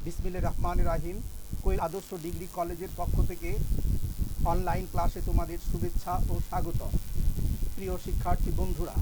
বিসমিল্লাহির রহমানির রহিম। কোয়েল আদর্শ ডিগ্রি কলেজের পক্ষ থেকে অনলাইন ক্লাসে তোমাদের শুভেচ্ছা ও স্বাগত। প্রিয় শিক্ষার্থী বন্ধুরা,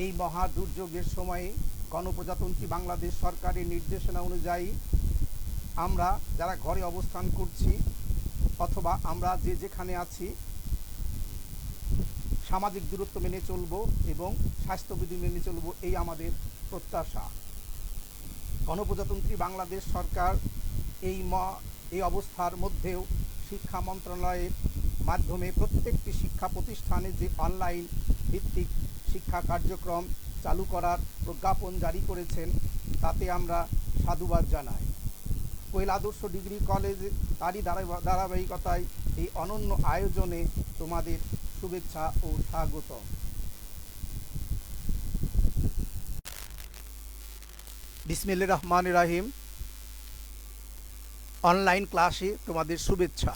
এই মহা দুর্যোগের সময়ে গণপ্রজাতন্ত্রী বাংলাদেশ সরকারের নির্দেশনা অনুযায়ী আমরা যারা ঘরে অবস্থান করছি অথবা আমরা যে যেখানে আছি সামাজিক দূরত্ব মেনে চলব এবং স্বাস্থ্যবিধি মেনে চলব, এই আমাদের প্রত্যাশা। গণপ্রজাতন্ত্রী বাংলাদেশ সরকার এই অবস্থার মধ্যেও শিক্ষা মন্ত্রণালয়ের মাধ্যমে প্রত্যেকটি শিক্ষা প্রতিষ্ঠানে যে অনলাইন ভিত্তিক শিক্ষা কার্যক্রম চালু করার প্রজ্ঞাপন জারি করেছেন, তাতে আমরা সাধুবাদ জানাই। কোয়েল আদর্শ ডিগ্রি কলেজ তারই ধারাবাহিকতায় এই অনন্য আয়োজনে তোমাদের শুভেচ্ছা ও স্বাগত। বিসমিল্লাহির রহমানির রহিম। অনলাইন ক্লাসে তোমাদের শুভেচ্ছা।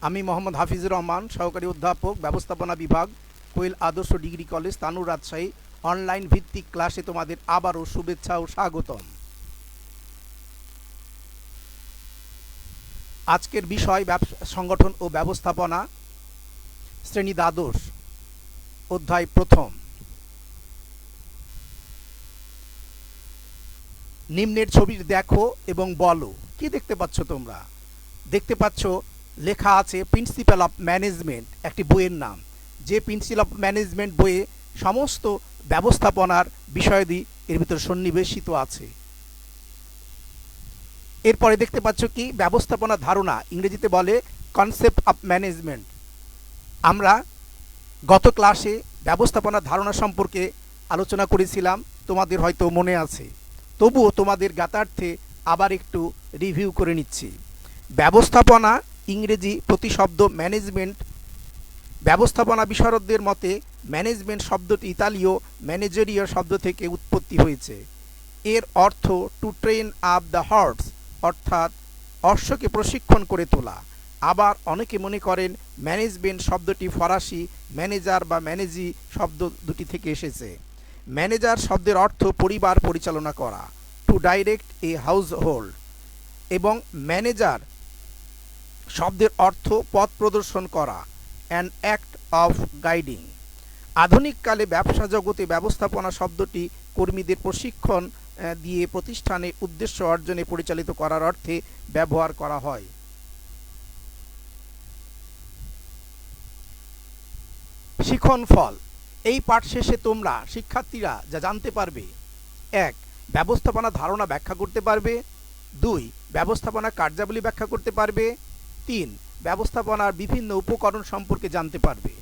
আমি মোহাম্মদ হাফিজুর রহমান, সহকারী অধ্যাপক, ব্যবস্থাপনা বিভাগ, কোয়েল আদর্শ ডিগ্রি কলেজ, তানুর, রাজশাহী। অনলাইন ভিত্তিক ক্লাসে তোমাদের আবারও শুভেচ্ছা ও স্বাগতম। আজকের বিষয় সংগঠন ও ব্যবস্থাপনা, শ্রেণী দ্বাদশ, অধ্যায় প্রথম। নিম্নের ছবি দেখো এবং বলো কি দেখতে পাচ্ছ। তোমরা দেখতে পাচ্ছ লেখা আছে প্রিন্সিপাল অফ ম্যানেজমেন্ট, একটি বইয়ের নাম। যে প্রিন্সিপাল অফ ম্যানেজমেন্ট বইয়ে সমস্ত ব্যবস্থাপনার বিষয়াদি এর ভিতর সন্নিবেশিত আছে। এরপরে দেখতে পাচ্ছ কি ব্যবস্থাপনা ধারণা, ইংরেজিতে বলে কনসেপ্ট অফ ম্যানেজমেন্ট। আমরা গত ক্লাসে ব্যবস্থাপনা ধারণা সম্পর্কে আলোচনা করেছিলাম, তোমাদের হয়তো মনে আছে। তবুও তোমাদের জ্ঞাতার্থে আবার একটু রিভিউ করে নিচ্ছি। ব্যবস্থাপনা ইংরেজি প্রতিশব্দ ম্যানেজমেন্ট। ব্যবস্থাপনা বিশারদদের মতে ম্যানেজমেন্ট শব্দটি ইতালীয় ম্যানেজেরিয়া শব্দ থেকে উৎপত্তি হয়েছে। এর অর্থ to train up the horse, অর্থাৎ অশ্বকে প্রশিক্ষণ করে তোলা। আবার অনেকে মনে করেন ম্যানেজমেন্ট শব্দটি ফরাসি ম্যানেজার বা ম্যানেজি শব্দ দুটি থেকে এসেছে। ম্যানেজার শব্দের অর্থ পরিবার পরিচালনা করা, to direct a household, এবং ম্যানেজার শব্দের অর্থ পথ প্রদর্শন করা, অ্যান অ্যাক্ট অফ গাইডিং। আধুনিককালে ব্যবসা জগতে ব্যবস্থাপনা শব্দটি কর্মীদের প্রশিক্ষণ দিয়ে প্রতিষ্ঠানের উদ্দেশ্য অর্জনে পরিচালিত করার অর্থে ব্যবহার করা হয়। শিখন ফল। এই পাঠ শেষে তোমরা শিক্ষার্থীরা যা জানতে পারবে: 1. ব্যবস্থাপনা ধারণা ব্যাখ্যা করতে পারবে। 2. ব্যবস্থাপনা কার্যাবলী ব্যাখ্যা করতে পারবে। 3. ব্যবস্থাপনার বিভিন্ন উপকরণ সম্পর্কে জানতে পারবে।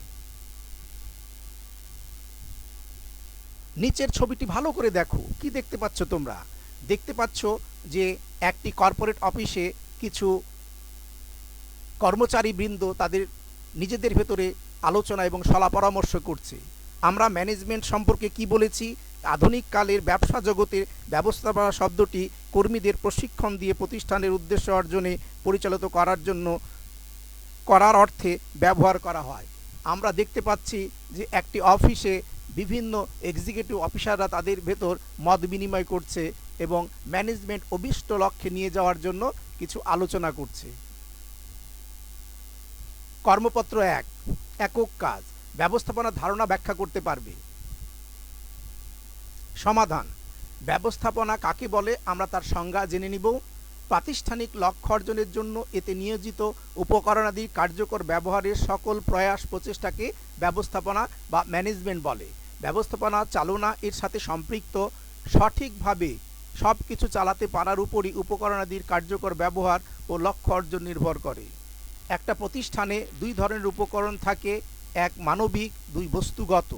নিচের ছবিটি ভালো করে দেখো কি দেখতে পাচ্ছ। তোমরা দেখতে পাচ্ছ যে একটি কর্পোরেট অফিসে কিছু কর্মচারী বৃন্দ তাদের নিজেদের ভেতরে আলোচনা এবং সলা পরামর্শ করছে। আমরা ম্যানেজমেন্ট সম্পর্কে কি বলেছি? আধুনিক কালের ব্যবসা জগতে ব্যবস্থাপনা শব্দটি কর্মীদের প্রশিক্ষণ দিয়ে প্রতিষ্ঠানের উদ্দেশ্য অর্জনে পরিচালিত করার অর্থে ব্যবহার করা হয়। আমরা দেখতে পাচ্ছি যে একটি অফিসে বিভিন্ন এক্সিকিউটিভ অফিসাররা তাদের ভেতর মত বিনিময় করছে এবং ম্যানেজমেন্ট অভিষ্ট লক্ষ্যে নিয়ে যাওয়ার জন্য কিছু আলোচনা করছে। কর্মপত্র 1, একক কাজ। ব্যবস্থাপনা ধারণা ব্যাখ্যা করতে পারবে। সমাধান: ব্যবস্থাপনা কাকে বলে আমরা তার সংজ্ঞা জেনে নিব। প্রাতিষ্ঠানিক লক্ষ্য অর্জনের জন্য এতে নিয়োজিত উপকরণাদি কার্যকর ব্যবহারের সকল প্রয়াস প্রচেষ্টাকে ব্যবস্থাপনা বা ম্যানেজমেন্ট বলে। ব্যবস্থাপনা চালনা এর সাথে সম্পৃক্ত সঠিকভাবে সব কিছু চালাতে পারার উপরই উপকরণাদির কার্যকর ব্যবহার ও লক্ষ্য অর্জন নির্ভর করে। একটা প্রতিষ্ঠানে দুই ধরনের উপকরণ থাকে: এক মানবিক, দুই বস্তুগত।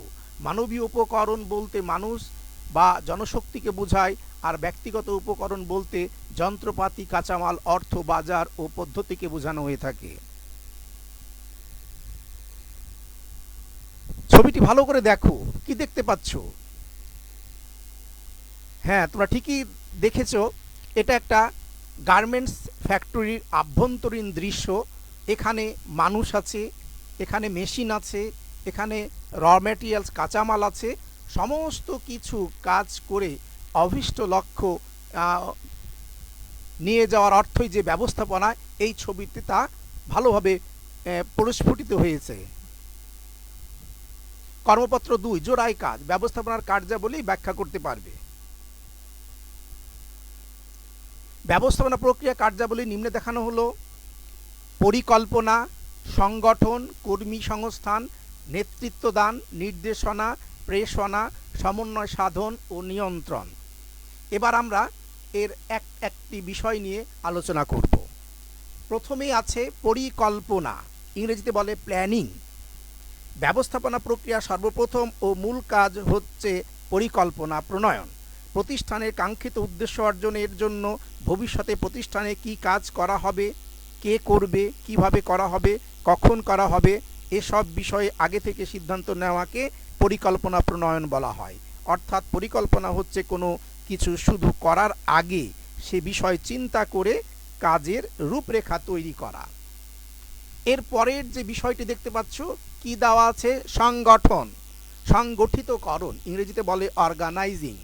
মানবীয় উপকরণ বলতে মানুষ বা জনশক্তিকে বোঝায়, আর ব্যক্তিগত উপকরণ বলতে যন্ত্রপাতি, কাঁচামাল, অর্থ, বাজার ও পদ্ধতিকে বোঝানো হয়ে থাকে। ছবিটি ভালো করে দেখো কি দেখতে পাচ্ছ। হ্যাঁ, তোমরা ঠিকই দেখেছো। এটা একটা গার্মেন্টস ফ্যাক্টরির আভ্যন্তরীণ দৃশ্য। এখানে মানুষ আছে, এখানে মেশিন আছে, এখানে র ম্যাটেরিয়ালস কাঁচামাল আছে, সমস্ত কিছু কাজ করে অভীষ্ট লক্ষ্য নিয়ে যাওয়ার অর্থই যে ব্যবস্থাপনা, এই ছবিতে তা ভালোভাবে পরিস্ফুটিত হয়েছে। কর্মপত্র 2, জোড়াই কাজ, ব্যবস্থাপনার কার্যাবলী ব্যাখ্যা করতে পারবে। ব্যবস্থাপনা প্রক্রিয়া কার্যাবলী নিম্নে দেখানো হলো: পরিকল্পনা, সংগঠন, কর্মী সংস্থান, নেতৃত্বদান, নির্দেশনা, প্রেষণা, সমন্বয় সাধন ও নিয়ন্ত্রণ। এবার আমরা এর একটি বিষয় নিয়ে আলোচনা করব। প্রথমেই আছে পরিকল্পনা, ইংরেজিতে বলে প্ল্যানিং। ব্যবস্থাপনা প্রক্রিয়া সর্বপ্রথম ও মূল কাজ হচ্ছে পরিকল্পনা প্রণয়ন। প্রতিষ্ঠানের কাঙ্ক্ষিত উদ্দেশ্য অর্জনের জন্য ভবিষ্যতে প্রতিষ্ঠানে কি কাজ করা হবে, কে করবে, কিভাবে করা হবে, কখন করা হবে, এসব বিষয়ে আগে থেকে সিদ্ধান্ত নেওয়াকে পরিকল্পনা প্রণয়ন বলা হয়। অর্থাৎ পরিকল্পনা হচ্ছে কোনো কিছু শুধু করার আগে সে বিষয় চিন্তা করে কাজের রূপরেখা তৈরি করা। এর পরের যে বিষয়টি দেখতে পাচ্ছ কি দেওয়া আছে, সংগঠন, সংগঠিতকরণ, ইংরেজিতে বলে অর্গানাইজিং।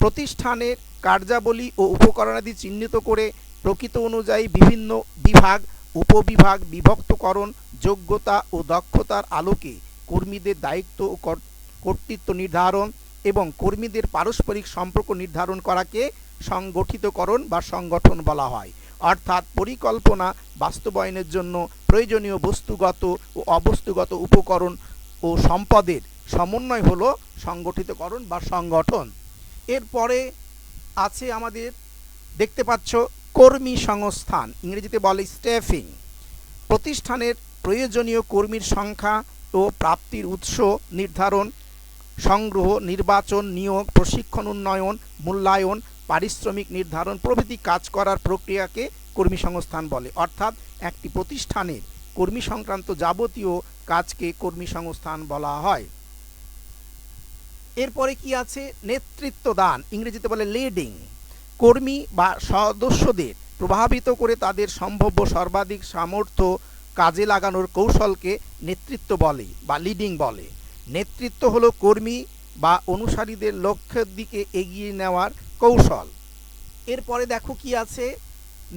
প্রতিষ্ঠানের কার্যাবলী ও উপকরণাদি চিহ্নিত করে প্রকৃত অনুযায়ী বিভিন্ন বিভাগ, উপবিভাগ বিভক্তকরণ, যোগ্যতা ও দক্ষতার আলোকে কর্মীদের দায়িত্ব ও কর্তৃত্ব নির্ধারণ এবং কর্মীদের পারস্পরিক সম্পর্ক নির্ধারণ করাকে সংগঠিতকরণ বা সংগঠন বলা হয়। অর্থাৎ পরিকল্পনা বাস্তবায়নের জন্য প্রয়োজনীয় বস্তুগত ও অবস্তুগত উপকরণ ও সম্পদের সমন্বয় হলো সংগঠিতকরণ বা সংগঠন। এরপরে আছে আমাদের দেখতে পাচ্ছ কর্মী সংস্থান, ইংরেজিতে বলে স্টাফিং। প্রতিষ্ঠানের প্রয়োজনীয় কর্মীর সংখ্যা ও প্রাপ্তির উৎস নির্ধারণ, সংগ্রহ, নির্বাচন, নিয়োগ, প্রশিক্ষণ, উন্নয়ন, মূল্যায়ন, পারিশ্রমিক নির্ধারণ প্রভৃতি কাজ করার প্রক্রিয়াকে কর্মী সংস্থান বলে। অর্থাৎ একটি প্রতিষ্ঠানের কর্মী সংক্রান্ত যাবতীয় কাজকে কর্মী সংস্থান বলা হয়। এরপরে কি আছে, নেতৃত্ব দান, ইংরেজিতে বলে লিডিং। কর্মী বা সদস্যদের প্রভাবিত করে তাদের সম্ভাব্য সর্বাধিক সামর্থ্য কাজে লাগানোর কৌশলকে নেতৃত্ব বলে বা লিডিং বলে। নেতৃত্ব হলো কর্মী বা অনুসারীদের লক্ষ্যের দিকে এগিয়ে নেওয়ার কৌশল। এরপরে দেখো কি আছে,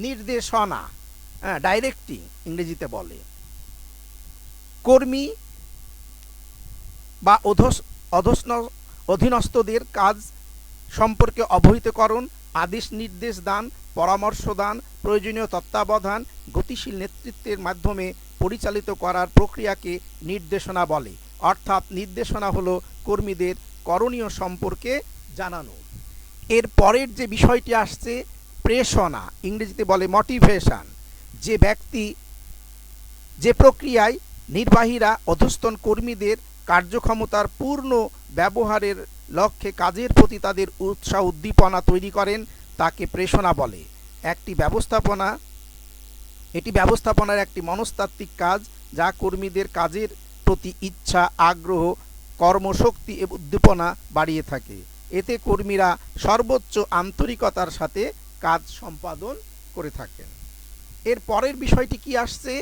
নির্দেশনা, ডাইরেক্টিং ইংরেজিতে বলে। কর্মী বা অধীনস্থদের কাজ সম্পর্কে অবহিতকরণ, আদেশ নির্দেশ দান, পরামর্শ দান, প্রয়োজনীয় তত্ত্বাবধান, গতিশীল নেতৃত্বের মাধ্যমে পরিচালিত করার প্রক্রিয়াকে নির্দেশনা বলে। অর্থাৎ নির্দেশনা হলো কর্মীদের করণীয় সম্পর্কে জানানো। এর পরের যে বিষয়টি আসছে প্রেষণা, ইংরেজিতে বলে মোটিভেশন। যে ব্যক্তি যে প্রক্রিয়ায় নির্বাহীরা অধস্তন কর্মীদের কার্যক্ষমতার পূর্ণ ব্যবহারের লক্ষ্যে কাজের প্রতি তাদের উৎসাহ উদ্দীপনা তৈরি করেন তাকে প্রেষণা বলে। এটি ব্যবস্থাপনার একটি মনস্তাত্ত্বিক কাজ যা কর্মীদের কাজের প্রতি ইচ্ছা, আগ্রহ, কর্মশক্তি এবং উদ্দীপনা বাড়িয়ে থাকে। এতে কর্মীরা সর্বোচ্চ আন্তরিকতার সাথে কাজ সম্পাদন করে থাকেন। এর পরের বিষয়টি কি আসছে,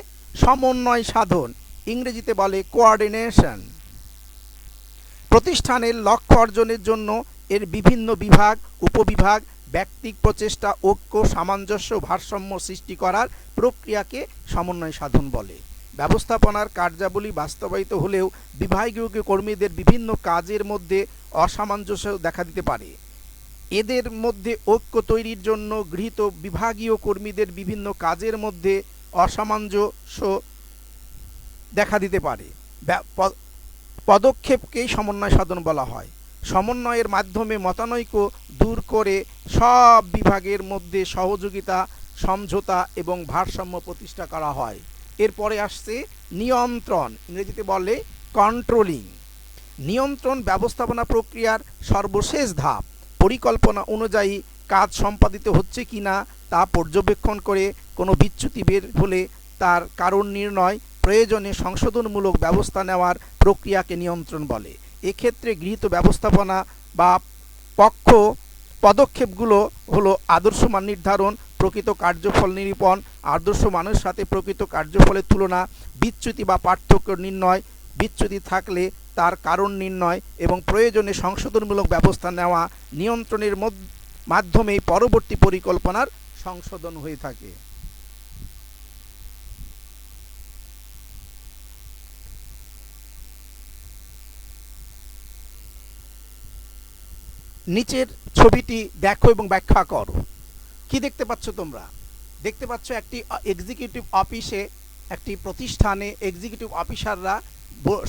সমন্বয় সাধন, ইংরেজিতে বলে কোঅর্ডিনেশন। প্রতিষ্ঠানের লক্ষ্য অর্জনের জন্য এর বিভিন্ন বিভাগ, উপবিভাগ, ব্যক্তিক প্রচেষ্টা, ঐক্য, সামঞ্জস্য, ভারসাম্য সৃষ্টি করার প্রক্রিয়াকে সমন্বয় সাধন বলে। ব্যবস্থাপনার কার্যাবলী বাস্তবায়িত হলেও বিভাগীয় কর্মীদের বিভিন্ন কাজের মধ্যে অসামঞ্জস্য দেখা দিতে পারে। এদের মধ্যে ঐক্য তৈরির জন্য গৃহীত বিভাগীয় কর্মীদের বিভিন্ন কাজের মধ্যে অসামঞ্জস্য দেখা দিতে পারে। পদক্ষেপকেই সমন্বয় সাধন বলা হয়। সমন্বয়ের মাধ্যমে মতানৈক্য দূর করে সব বিভাগের মধ্যে সহযোগিতা, সমঝোতা এবং ভারসাম্য প্রতিষ্ঠা করা হয়। এরপরে আসছে নিয়ন্ত্রণ, ইংরেজিতে বলে কন্ট্রোলিং। নিয়ন্ত্রণ ব্যবস্থাপনা প্রক্রিয়ার সর্বশেষ ধাপ। পরিকল্পনা অনুযায়ী কাজ সম্পাদিত হচ্ছে কিনা তা পর্যবেক্ষণ করে কোনো বিচ্যুতি বের হলে তার কারণ নির্ণয়, প্রয়োজনে সংশোধনমূলক ব্যবস্থা নেওয়ার প্রক্রিয়াকে নিয়ন্ত্রণ বলে। এক্ষেত্রে গৃহীত ব্যবস্থাপনা বা পদক্ষেপগুলো হলো আদর্শ মান নির্ধারণ, প্রকৃত কার্যফল নিরূপণ, আদর্শ মানের সাথে প্রকৃত কার্যফলের তুলনা, বিচ্যুতি বা পার্থক্য নির্ণয়, বিচ্যুতি থাকলে তার কারণ নির্ণয় এবং প্রয়োজনে সংশোধনমূলক ব্যবস্থা নেওয়া, নিয়ন্ত্রণের মাধ্যমেই পরবর্তী পরিকল্পনার সংশোধন হয়ে থাকে। নিচের ছবিটি দেখো এবং ব্যাখ্যা করো। কি দেখতে পাচ্ছ তোমরা? দেখতে পাচ্ছ একটি এক্সিকিউটিভ অফিসে, একটি প্রতিষ্ঠানে এক্সিকিউটিভ অফিসাররা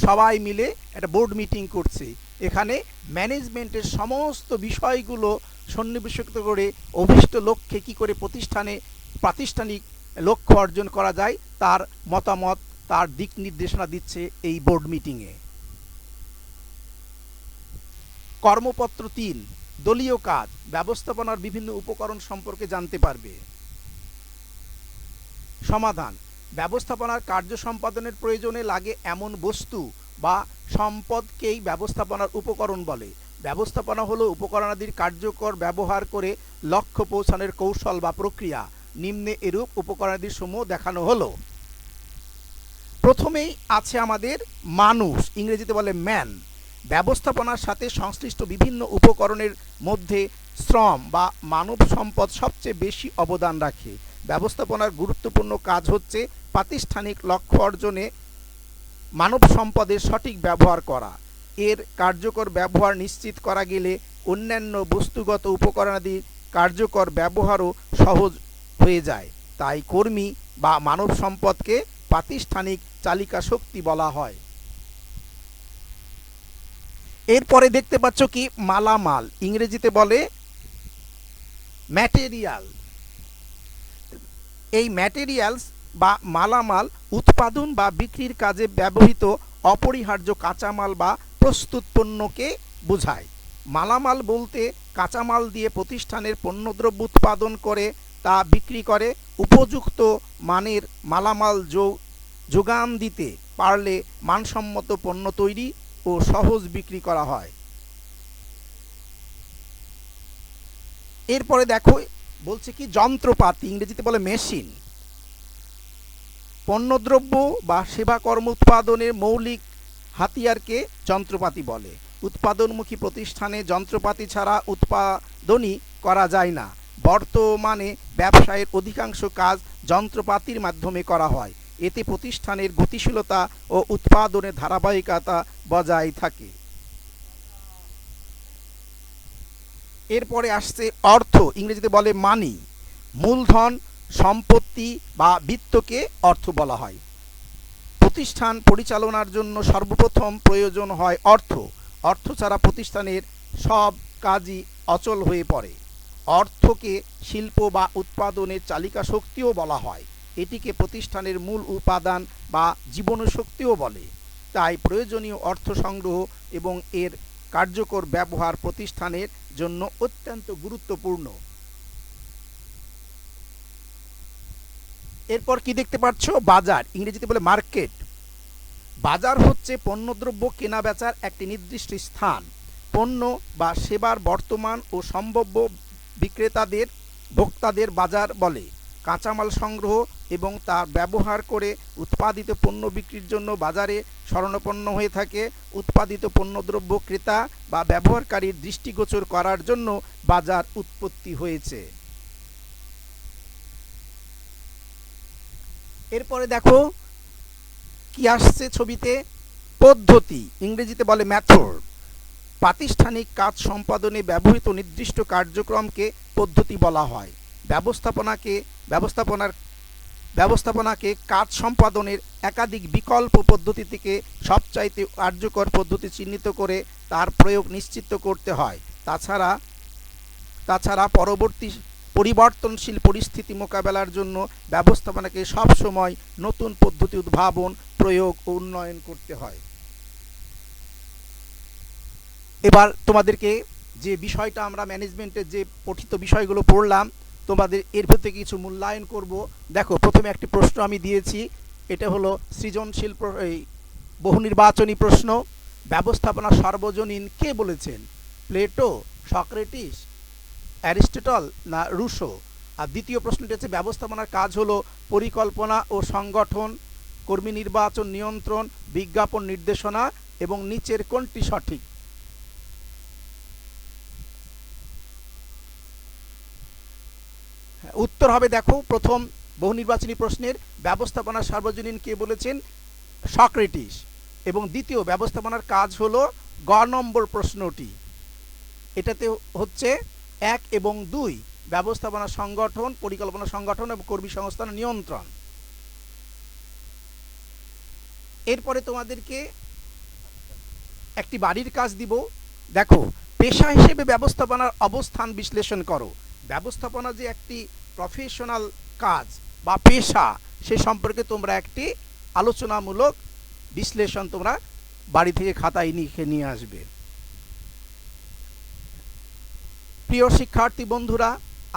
সবাই মিলে একটা বোর্ড মিটিং করছে। এখানে ম্যানেজমেন্টের সমস্ত বিষয়গুলো সন্নিবেশিত করে অভীষ্ট লক্ষ্যে কী করে প্রাতিষ্ঠানিক লক্ষ্য অর্জন করা যায় তার মতামত, তার দিক নির্দেশনা দিচ্ছে এই বোর্ড মিটিংয়ে। কর্মপত্র 3, দলীয় কাজ, ব্যবস্থাপনার বিভিন্ন উপকরণ সম্পর্কে জানতে পারবে। সমাধান: ব্যবস্থাপনার কার্য সম্পাদনের প্রয়োজনে লাগে এমন বস্তু বা সম্পদকেই ব্যবস্থাপনার উপকরণ বলে। ব্যবস্থাপনা হলো উপকরণাদির কার্যকর ব্যবহার করে লক্ষ্য পৌঁছানোর কৌশল বা প্রক্রিয়া। নিম্নে এরূপ উপকরণাদির সমূহ দেখানো হলো। প্রথমেই আছে আমাদের মানুষ, ইংরেজিতে বলে ম্যান। ব্যবস্থাপনার সাথে সংশ্লিষ্ট বিভিন্ন উপকরণের মধ্যে শ্রম বা মানব সম্পদ সবচেয়ে বেশি অবদান রাখে। ব্যবস্থাপনার গুরুত্বপূর্ণ কাজ হচ্ছে প্রাতিষ্ঠানিক লক্ষ্য অর্জনে মানব সম্পদের সঠিক ব্যবহার করা। এর কার্যকর ব্যবহার নিশ্চিত করা গেলে অন্যান্য বস্তুগত উপকরণাদির কার্যকর ব্যবহারও সহজ হয়ে যায়। তাই কর্মী বা মানব সম্পদকে প্রাতিষ্ঠানিক চালিকা শক্তি বলা হয়। এরপরে দেখতে পাচ্ছ কি মালামাল, ইংরেজিতে বলে ম্যাটেরিয়াল। এই ম্যাটেরিয়ালস বা মালামাল উৎপাদন বা বিক্রির কাজে ব্যবহৃত অপরিহার্য কাঁচামাল বা প্রস্তুত পণ্যকে বোঝায়। মালামাল বলতে কাঁচামাল দিয়ে প্রতিষ্ঠানের পণ্যদ্রব্য উৎপাদন করে তা বিক্রি করে। উপযুক্ত মানের মালামাল যোগান দিতে পারলে মানসম্মত পণ্য তৈরি ও সহজ বিক্রি করা হয়। এরপরে দেখো বলছে কি যন্ত্রপাতি, ইংরেজিতে বলে মেশিন। পণ্যদ্রব্য বা সেবা কর্ম উৎপাদনের মৌলিক হাতিয়ারকে যন্ত্রপাতি বলে। উৎপাদনমুখী প্রতিষ্ঠানে যন্ত্রপাতি ছাড়া উৎপাদনই করা যায় না। বর্তমানে ব্যবসায়ের অধিকাংশ কাজ যন্ত্রপাতির মাধ্যমে করা হয়। এতে প্রতিষ্ঠানের গতিশীলতা ও উৎপাদনের ধারাবাহিকতা বজায় থাকে। এরপরে আসছে অর্থ, ইংরেজিতে বলে মানি। মূলধন, সম্পত্তি বা বিত্তকে অর্থ বলা হয়। প্রতিষ্ঠান পরিচালনার জন্য সর্বপ্রথম প্রয়োজন হয় অর্থ। অর্থ ছাড়া প্রতিষ্ঠানের সব কাজই অচল হয়ে পড়ে। অর্থকে শিল্প বা উৎপাদনের চালিকা শক্তিও বলা হয়। এটিকে প্রতিষ্ঠানের মূল উপাদান বা জীবনীশক্তিও বলে। তাই প্রয়োজনীয় অর্থ সংগ্রহ এবং এর কার্যকর ব্যবহার প্রতিষ্ঠানের জন্য অত্যন্ত গুরুত্বপূর্ণ। এরপর কি দেখতে পাচ্ছ? বাজার, ইংরেজিতে বলে মার্কেট। বাজার হচ্ছে পণ্যদ্রব্য কেনা বেচার একটি নির্দিষ্ট স্থান। পণ্য বা সেবার বর্তমান ও সম্ভাব্য বিক্রেতাদের ভোক্তাদের বাজার বলে। কাঁচামাল সংগ্রহ এবং তা ব্যবহার করে উৎপাদিত পণ্য বিক্রির জন্য বাজারে শরণাপন্ন হয়ে থাকে। উৎপাদিত পণ্যদ্রব্য ক্রেতা বা ব্যবহারকারীর দৃষ্টিগোচর করার জন্য বাজার উৎপত্তি হয়েছে। এরপরে দেখো কি আসছে ছবিতে, পদ্ধতি, ইংরেজিতে বলে মেথড। প্রাতিষ্ঠানিক কাজ সম্পাদনে ব্যবহৃত নির্দিষ্ট কার্যক্রমকে পদ্ধতি বলা হয়। ব্যবস্থাপনাকে কাজ সম্পাদনের একাধিক বিকল্প পদ্ধতি থেকে সবচাইতে কার্যকর পদ্ধতি চিহ্নিত করে তার প্রয়োগ নিশ্চিত করতে হয়। তাছাড়া পরিবর্তনশীল পরিস্থিতি মোকাবেলার জন্য ব্যবস্থাপনাকে সবসময় নতুন পদ্ধতি উদ্ভাবন, প্রয়োগ ও উন্নয়ন করতে হয়। এবার তোমাদেরকে যে বিষয়টা আমরা ম্যানেজমেন্টের যে পঠিত বিষয়গুলো পড়লাম, তোমাদের এর ভিতরে কিছু মূল্যায়ন করব। দেখো, প্রথমে একটি প্রশ্ন আমি দিয়েছি, এটা হলো সৃজনশীল বহু নির্বাচনী প্রশ্ন। ব্যবস্থাপনা সর্বজনীন কে বলেছেন? প্লেটো, সক্রেটিস, অ্যারিস্টটল না রুশো? আর দ্বিতীয় প্রশ্নটি হচ্ছে ব্যবস্থাপনার কাজ হলো পরিকল্পনা ও সংগঠন, কর্মী নির্বাচন, নিয়ন্ত্রণ, বিজ্ঞাপন, নির্দেশনা, এবং নিচের কোনটি সঠিক? উত্তর হবে, দেখো, প্রথম বহুনির্বাচনী প্রশ্নের ব্যবস্থাপনা সার্বজনীন কে বলেছেন? সক্রেটিস। এবং দ্বিতীয় ব্যবস্থাপনার কাজ হলো গ নম্বর প্রশ্নটি, এটাতে হচ্ছে 1 এবং 2 ব্যবস্থাপনা সংগঠন, পরিকল্পনা সংগঠন এবং কর্মী সংস্থান নিয়ন্ত্রণ। এরপরে তোমাদেরকে একটি বাড়ির কাজ দিব। দেখো, পেশা হিসেবে ব্যবস্থাপনার অবস্থান বিশ্লেষণ করো। ব্যবস্থাপনা যে একটি প্রফেশনাল কাজ বা পেশা, সে সম্পর্কে তোমরা একটি আলোচনামূলক বিশ্লেষণ তোমরা বাড়ি থেকে খাতায় নিয়ে আসবে। প্রিয় শিক্ষার্থী বন্ধুরা,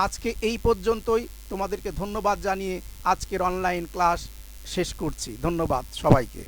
আজকে এই পর্যন্তই। তোমাদেরকে ধন্যবাদ জানিয়ে আজকের অনলাইন ক্লাস শেষ করছি। ধন্যবাদ সবাইকে।